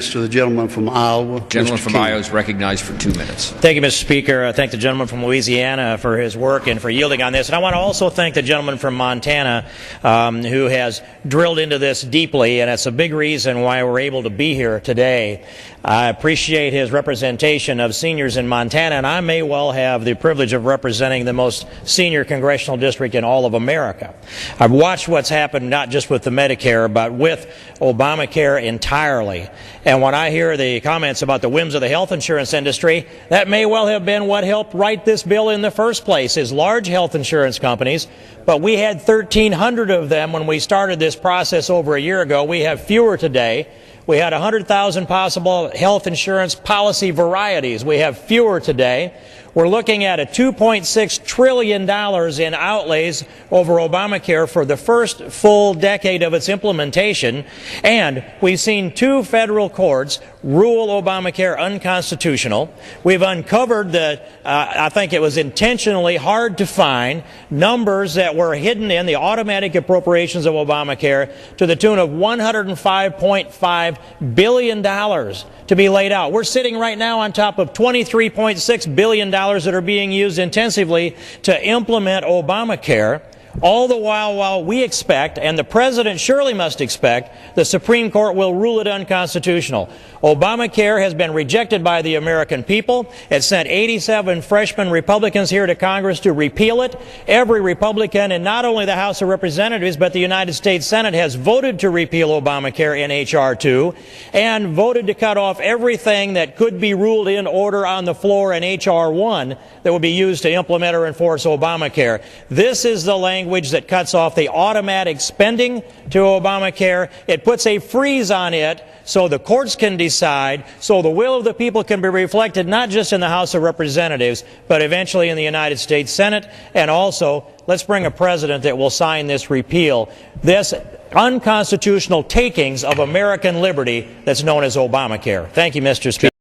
To the gentleman from Iowa. Gentleman from Iowa is recognized for 2 minutes. Thank you, Mr. Speaker. I thank the gentleman from Louisiana for his work and for yielding on this. And I want to also thank the gentleman from Montana who has drilled into this deeply, and that's a big reason why we're able to be here today. I appreciate his representation of seniors in Montana, and I may well have the privilege of representing the most senior congressional district in all of America. I've watched what's happened not just with the Medicare, but with Obamacare entirely. And when I hear the comments about the whims of the health insurance industry, that may well have been what helped write this bill in the first place, is large health insurance companies. But we had 1,300 of them when we started this process over a year ago. We have fewer today. We had 100,000 possible health insurance policy varieties. We have fewer today. We're looking at a $2.6 trillion in outlays over Obamacare for the first full decade of its implementation. And we've seen 2 federal courts rule Obamacare unconstitutional. We've uncovered the, I think it was intentionally hard to find, numbers that were hidden in the automatic appropriations of Obamacare to the tune of $105.5 billion to be laid out. We're sitting right now on top of $23.6 billion that are being used intensively to implement Obamacare. All the while we expect, and the President surely must expect, the Supreme Court will rule it unconstitutional. Obamacare has been rejected by the American people. It sent 87 freshman Republicans here to Congress to repeal it. Every Republican in not only the House of Representatives but the United States Senate has voted to repeal Obamacare in H.R. 2 and voted to cut off everything that could be ruled in order on the floor in H.R. 1 that would be used to implement or enforce Obamacare. This is the language that cuts off the automatic spending to Obamacare. It puts a freeze on it so the courts can decide, so the will of the people can be reflected not just in the House of Representatives, but eventually in the United States Senate. And also, let's bring a president that will sign this repeal, this unconstitutional takings of American liberty that's known as Obamacare. Thank you, Mr. Speaker.